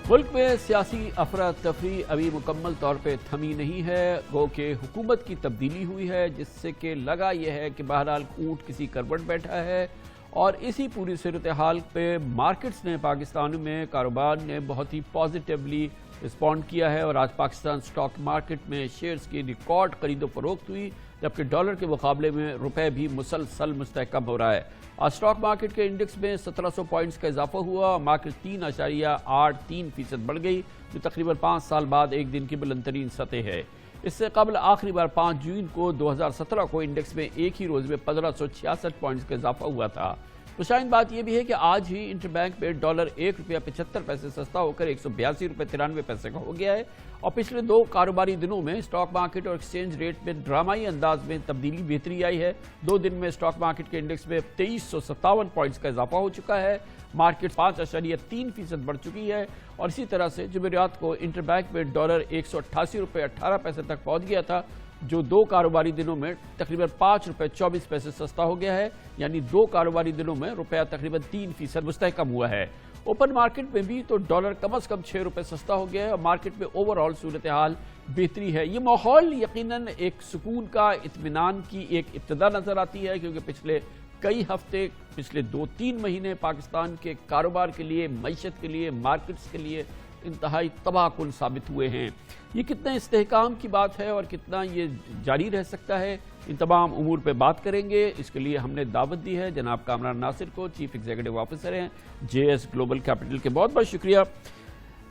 मुल्क में सियासी अफरा तफरी अभी मुकम्मल तौर पर थमी नहीं है, गो कि हुकूमत की तब्दीली हुई है, जिससे कि लगा यह है कि बहरहाल ऊंट किसी करवट बैठा है। और इसी पूरी सूरत हाल पे मार्केट्स ने पाकिस्तान में कारोबार ने बहुत ही पॉजिटिवली रिस्पॉन्ड किया है और आज पाकिस्तान स्टॉक मार्केट में शेयर्स की रिकॉर्ड खरीदो फरोख्त हुई, जबकि डॉलर के मुकाबले में रुपए भी मुसलसल मुस्तहकम हो रहा है। आज स्टॉक मार्केट के इंडेक्स में 1700 पॉइंट्स का इजाफा हुआ और मार्केट 3.83% बढ़ गई, जो तकरीबन 5 साल बाद एक दिन की बुलंदतरीन सतह है। इससे कबल आखिरी बार 5 जून को 2017 को इंडेक्स में एक ही रोज में 1566 पॉइंट्स का इजाफा हुआ था। तो शायद बात यह भी है कि आज ही इंटरबैंक में डॉलर ₹1.75 सस्ता होकर ₹182.93 का हो गया है और पिछले 2 कारोबारी दिनों में स्टॉक मार्केट और एक्सचेंज रेट में ड्रामाई अंदाज में तब्दीली बेहतरी आई है। 2 दिन में स्टॉक मार्केट के इंडेक्स में 2357 पॉइंट्स का इजाफा हो चुका है, मार्केट 5.3% बढ़ चुकी है और इसी तरह से जुमेरात को इंटरबैंक में डॉलर ₹188.18 तक पहुंच गया था, जो 2 कारोबारी दिनों में तकरीबन ₹5.24 सस्ता हो गया है। यानी 2 कारोबारी दिनों में रुपया तकरीबन 3% मुस्तहकम हुआ है। ओपन मार्केट में भी तो डॉलर कम से कम ₹6 सस्ता हो गया है और मार्केट में ओवरऑल सूरत हाल बेहतरी है। ये माहौल यकीनन एक सुकून का, इत्मीनान की एक इब्तिदा नजर आती है, क्योंकि पिछले कई हफ्ते, पिछले 2-3 महीने पाकिस्तान के कारोबार के लिए, मईशत के लिए, मार्केट्स के लिए इंतहाई तबाहकुन साबित हुए हैं। ये कितना इस्तेहकाम की बात है और कितना ये जारी रह सकता है, इन तमाम उमूर पे बात करेंगे। इसके लिए हमने दावत दी है जनाब कामरान नासिर को, चीफ एग्जीक्यूटिव ऑफिसर हैं JS ग्लोबल कैपिटल के। बहुत बहुत शुक्रिया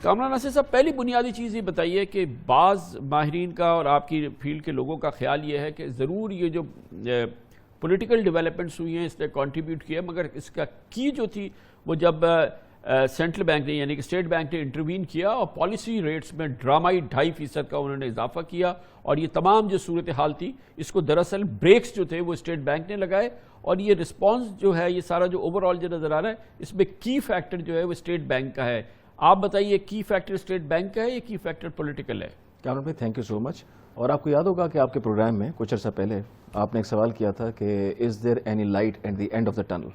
कामरान नासिर साहब। पहली बुनियादी चीज़ ये बताइए कि बाज़ माहिरीन का और आपकी फील्ड के लोगों का ख्याल ये है कि ज़रूर ये जो पॉलिटिकल डेवलपमेंट्स हुई हैं इसने कंट्रीब्यूट किया, मगर इसका की जो थी वो जब सेंट्रल बैंक ने यानी कि स्टेट बैंक ने इंटरवीन किया और पॉलिसी रेट्स में ड्रामाई 2.5% का उन्होंने इजाफा किया और ये तमाम जो सूरत हाल थी इसको दरअसल ब्रेक्स जो थे वो स्टेट बैंक ने लगाए और ये रिस्पॉन्स जो है, ये सारा जो ओवरऑल जो नज़र आ रहा है, इसमें की फैक्टर जो है वो स्टेट बैंक का है। आप बताइए, की फैक्टर स्टेट बैंक का है या की फैक्टर पॉलिटिकल है? कामरान भाई, थैंक यू सो मच। और आपको याद होगा कि आपके प्रोग्राम में कुछ अर्सा पहले आपने एक सवाल किया था कि is there any light at the end of the tunnel.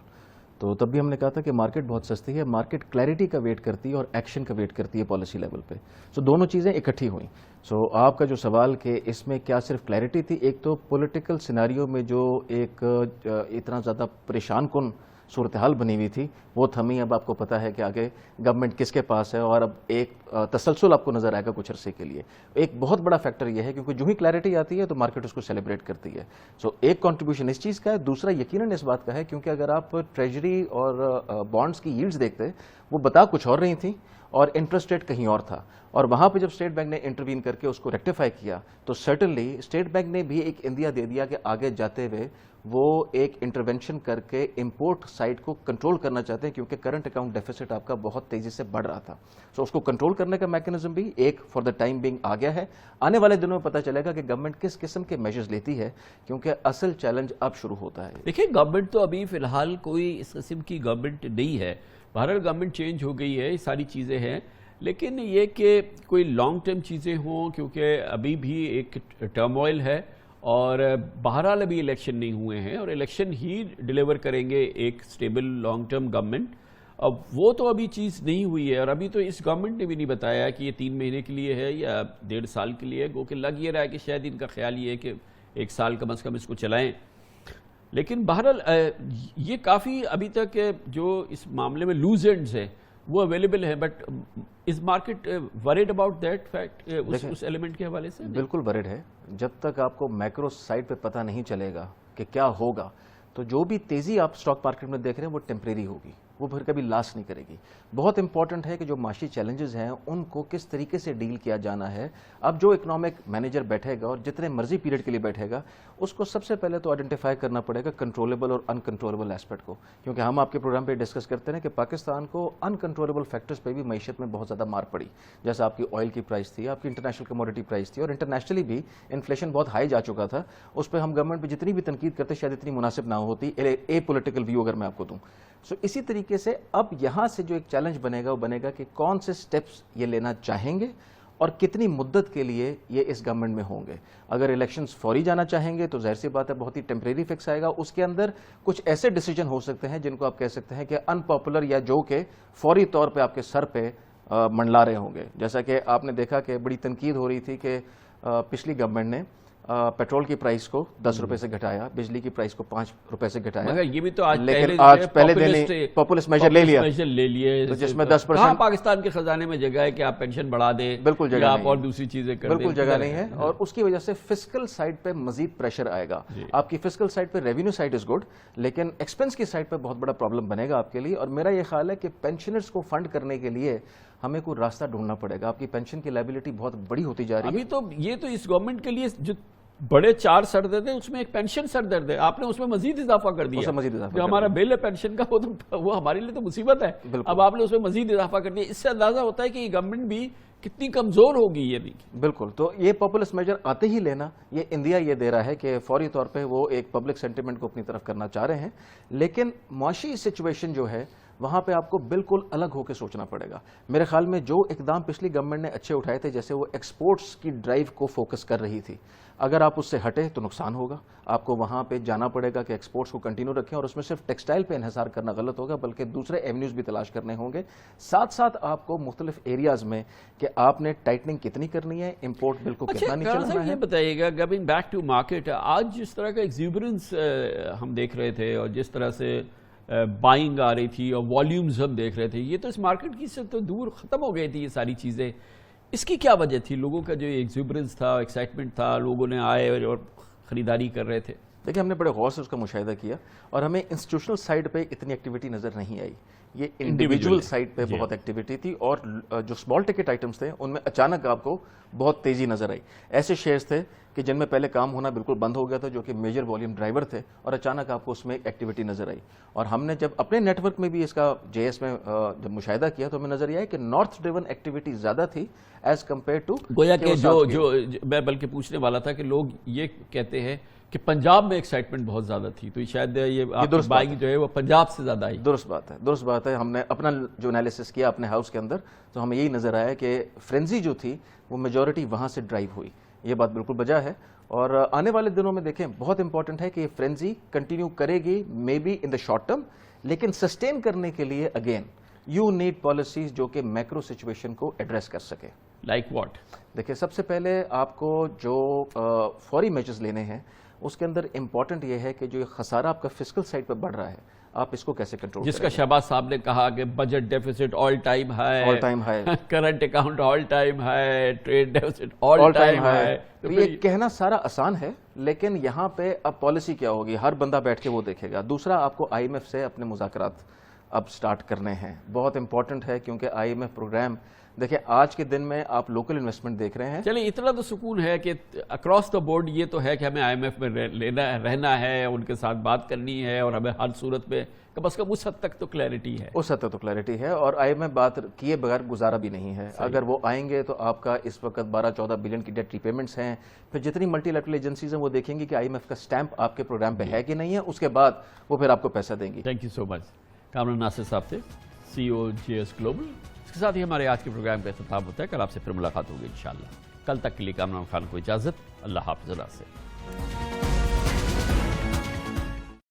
तो तब भी हमने कहा था कि मार्केट बहुत सस्ती है, मार्केट क्लैरिटी का वेट करती है और एक्शन का वेट करती है पॉलिसी लेवल पे। सो दोनों चीज़ें इकट्ठी हुई। सो आपका जो सवाल कि इसमें क्या सिर्फ क्लैरिटी थी, एक तो पॉलिटिकल सिनेरियो में जो एक इतना ज़्यादा परेशान कुन सूरत हाल बनी हुई थी वो थमी। अब आपको पता है कि आगे गवर्नमेंट किसके पास है और अब एक तसलसल आपको नजर आएगा कुछ अरसे के लिए। एक बहुत बड़ा फैक्टर यह है क्योंकि जो ही क्लैरिटी आती है तो मार्केट उसको सेलिब्रेट करती है। सो एक कंट्रीब्यूशन इस चीज़ का है, दूसरा यकीनन इस बात का है क्योंकि अगर आप ट्रेजरी और बॉन्ड्स की यील्ड्स देखते वो बता कुछ और रही थी और इंटरेस्ट रेट कहीं और था, और वहां पे जब स्टेट बैंक ने इंटरवीन करके उसको रेक्टिफाई किया तो सर्टनली स्टेट बैंक ने भी एक इंदिया दे दिया कि आगे जाते हुए वो एक इंटरवेंशन करके इंपोर्ट साइड को कंट्रोल करना चाहते हैं, क्योंकि करंट अकाउंट डेफिसिट आपका बहुत तेजी से बढ़ रहा था। सो उसको कंट्रोल करने का मैकेनिज्म भी एक फॉर द टाइम बिंग आ गया है। आने वाले दिनों में पता चलेगा कि गवर्नमेंट किस किस्म के मेजर्स लेती है, क्योंकि असल चैलेंज अब शुरू होता है। देखिए, गवर्नमेंट तो अभी फिलहाल कोई इस किस्म की गवर्नमेंट नहीं है, बहरहाल गवर्नमेंट चेंज हो गई है, ये सारी चीज़ें हैं, लेकिन ये कि कोई लॉन्ग टर्म चीज़ें हों, क्योंकि अभी भी एक टर्मोइल है और बहरहाल अभी इलेक्शन नहीं हुए हैं और इलेक्शन ही डिलीवर करेंगे एक स्टेबल लॉन्ग टर्म गवर्नमेंट। अब वो तो अभी चीज़ नहीं हुई है और अभी तो इस गवर्नमेंट ने भी नहीं बताया कि ये 3 महीने के लिए है या 1.5 साल के लिए है। गो कि लग ये रहा है कि शायद इनका ख्याल ये है कि 1 साल कम से कम इसको चलाएं, लेकिन बहरहाल ये काफ़ी अभी तक जो इस मामले में लूज एंड्स हैं वो अवेलेबल है। But is market worried about that fact, उस एलिमेंट के हवाले से? बिल्कुल वरीड है। जब तक आपको मैक्रो साइड पे पता नहीं चलेगा कि क्या होगा तो जो भी तेजी आप स्टॉक मार्केट में देख रहे हैं वो टेम्परेरी होगी, वो फिर कभी लास्ट नहीं करेगी। बहुत इंपॉर्टेंट है कि जो माशी चैलेंजेस हैं उनको किस तरीके से डील किया जाना है। अब जो इकोनॉमिक मैनेजर बैठेगा और जितने मर्जी पीरियड के लिए बैठेगा उसको सबसे पहले तो आइडेंटिफाई करना पड़ेगा कंट्रोलेबल और अनकंट्रोलेबल एस्पेक्ट को, क्योंकि हम आपके प्रोग्राम पे डिस्कस करते हैं कि पाकिस्तान को अनकंट्रोलेबल फैक्टर्स पे भी मईशत में बहुत ज़्यादा मार पड़ी। जैसे आपकी ऑयल की प्राइस थी, आपकी इंटरनेशनल कमोडिटी प्राइस थी और इंटरनेशनली भी इन्फ्लेशन बहुत हाई जा चुका था। उस पर हम गवर्नमेंट पर जितनी भी तनकीद करते शायद इतनी मुनासिब ना होती, ए पॉलिटिकल व्यू अगर मैं आपको दूं। सो इसी तरीके से अब यहां से जो एक चैलेंज बनेगा वो बनेगा कि कौन से स्टेप्स ये लेना चाहेंगे और कितनी मुद्दत के लिए ये इस गवर्नमेंट में होंगे। अगर इलेक्शंस फौरी जाना चाहेंगे तो जाहिर सी बात है बहुत ही टेम्परेरी फिक्स आएगा, उसके अंदर कुछ ऐसे डिसीजन हो सकते हैं जिनको आप कह सकते हैं कि अनपॉपुलर या जो कि फौरी तौर पे आपके सर पे मंडला रहे होंगे। जैसा कि आपने देखा कि बड़ी तनकीद हो रही थी कि पिछली गवर्नमेंट ने पेट्रोल की प्राइस को 10 रुपए से घटाया, बिजली की प्राइस को 5 रुपए से घटाया, मगर ये भी तो आज लेकिन आज पहले दिन पॉपुलिस्ट मेजर ले लिए तो जिसमें 10% कहाँ पाकिस्तान के खजाने में जगह है कि आप पेंशन बढ़ा दें, बिल्कुल जगह आप नहीं और है, दूसरी चीजें कर दें, बिल्कुल जगह नहीं है। और उसकी वजह से फिस्कल साइड पे मजीद प्रेशर आएगा। आपकी फिस्कल साइड पे रेवेन्यू साइड इज गुड, लेकिन एक्सपेंस की साइड पे बहुत बड़ा प्रॉब्लम बनेगा आपके लिए। और मेरा ये ख्याल है कि पेंशनर्स को फंड करने के लिए हमें कोई रास्ता ढूंढना पड़ेगा। आपकी पेंशन की लायबिलिटी बहुत बड़ी होती जा रही है। अभी तो ये तो इस गवर्नमेंट के लिए जो बड़े 4 सरदर्द है उसमें एक पेंशन सरदर्द है, आपने उसमें मजीद इजाफा कर दिया। जो हमारा बिल है पेंशन का वो हमारे लिए तो मुसीबत है, अब आपने उसमें मजीद इजाफा कर दिया। इससे अंदाजा होता है कि ये गवर्नमेंट भी कितनी कमजोर होगी ये भी। बिल्कुल, तो ये पॉपुलिस्ट मेजर आते ही लेना, ये इंडिया ये दे रहा है कि फौरी तौर पे वो एक पब्लिक सेंटिमेंट को अपनी तरफ करना चाह रहे हैं, लेकिन मुआशी सिचुएशन जो है वहां पे आपको बिल्कुल अलग होकर सोचना पड़ेगा। मेरे ख्याल में जो इकदाम पिछली गवर्नमेंट ने अच्छे उठाए थे, जैसे वो एक्सपोर्ट्स की ड्राइव को फोकस कर रही थी, अगर आप उससे हटे तो नुकसान होगा। आपको वहां पे जाना पड़ेगा कि एक्सपोर्ट्स को कंटिन्यू रखें, और उसमें सिर्फ टेक्सटाइल पे इन्हिसार करना गलत होगा, बल्कि दूसरे एवेन्यूज भी तलाश करने होंगे। साथ साथ आपको मुख्तलिफ एरियाज में कि आपने टाइटनिंग कितनी करनी है, इंपोर्ट बिल को कितना नहीं चलाना है। ये बताइएगा, गोइंग बैक टू मार्केट, आज जिस तरह का एक्सूबरेंस हम देख रहे थे और जिस तरह से बाइंग आ रही थी और वॉल्यूम्स हम देख रहे थे, ये तो इस मार्केट की से तो दूर ख़त्म हो गई थी ये सारी चीज़ें। इसकी क्या वजह थी? लोगों का जो एक्सूबरेंस था, एक्साइटमेंट था, लोगों ने आए और ख़रीदारी कर रहे थे। देखिए, हमने बड़े गौर से उसका मुशाहिदा किया और हमें इंस्टीट्यूशनल साइड पे इतनी एक्टिविटी नज़र नहीं आई। ये इंडिविजुअल साइड पे बहुत एक्टिविटी थी, और जो स्मॉल टिकट आइटम्स थे उनमें अचानक आपको बहुत तेज़ी नज़र आई। ऐसे शेयर्स थे कि जिनमें पहले काम होना बिल्कुल बंद हो गया था, जो कि मेजर वॉल्यूम ड्राइवर थे, और अचानक आपको उसमें एक्टिविटी नज़र आई। और हमने जब अपने नेटवर्क में भी इसका जेएस में जब मुशाहिदा किया तो हमें नज़र आया कि नॉर्थ ड्रिवन एक्टिविटी ज़्यादा थी एज कम्पेयर टू गोया कि जो मैं बल्कि पूछने वाला था कि लोग ये कहते हैं कि पंजाब में एक्साइटमेंट बहुत ज्यादा थी, तो शायद ये बाइंग जो है वो पंजाब से ज्यादा आई। दुरुस्त बात है। हमने अपना जो एनालिसिस किया अपने हाउस के अंदर, तो हमें यही नजर आया कि फ्रेंजी जो थी वो मेजॉरिटी वहां से ड्राइव हुई। ये बात बिल्कुल बजा है, और आने वाले दिनों में देखें, बहुत इंपॉर्टेंट है कि ये फ्रेंजी कंटिन्यू करेगी, may be in the short term, लेकिन सस्टेन करने के लिए अगेन यू नीड पॉलिसीज जो कि मैक्रो सिचुएशन को एड्रेस कर सके। Like what? देखिए, सबसे पहले आपको जो फौरी मेजर्स लेने हैं उसके अंदर इंपॉर्टेंट ये है कि जो खसारा आपका फिस्कल साइड पर बढ़ रहा है, आप इसको कैसे कंट्रोल, जिसका शहबाज साहब ने कहा कि budget deficit all time high, current account all time high, trade deficit all time high. तो ये कहना सारा आसान है, लेकिन यहाँ पे अब पॉलिसी क्या होगी, हर बंदा बैठ के वो देखेगा। दूसरा, आपको आईएमएफ से अपने मुज़ाकरात अब स्टार्ट करने हैं, बहुत इंपॉर्टेंट है, क्योंकि आईएमएफ प्रोग्राम देखिए आज के दिन में आप लोकल इन्वेस्टमेंट देख रहे हैं। चलिए, इतना तो सुकून है कि अक्रॉस द बोर्ड ये तो है कि हमें आईएमएफ में रहना है, उनके साथ बात करनी है, और हमें हर सूरत में कम से कम उस हद तक तो क्लैरिटी है। उस हद तक तो क्लैरिटी है, और आईएमएफ बात किए बगैर गुजारा भी नहीं है। अगर वो आएंगे तो आपका इस वक्त 12-14 बिलियन की डेट रिपेमेंट्स हैं, फिर जितनी मल्टीलैटरल एजेंसीज हैं वो देखेंगी कि आईएमएफ का स्टैंप आपके प्रोग्राम पे है कि नहीं है, उसके बाद वो फिर आपको पैसा देंगी। Thank you so much. Kamran Nasir साहब थे, CEO JS ग्लोबल। इसके साथ ही हमारे आज के प्रोग्राम का इख्तिताम होता है। कल आपसे फिर मुलाकात होगी इंशाअल्लाह। कल तक के लिए कामरान खान को इजाज़त। अल्लाह हाफ़िज़।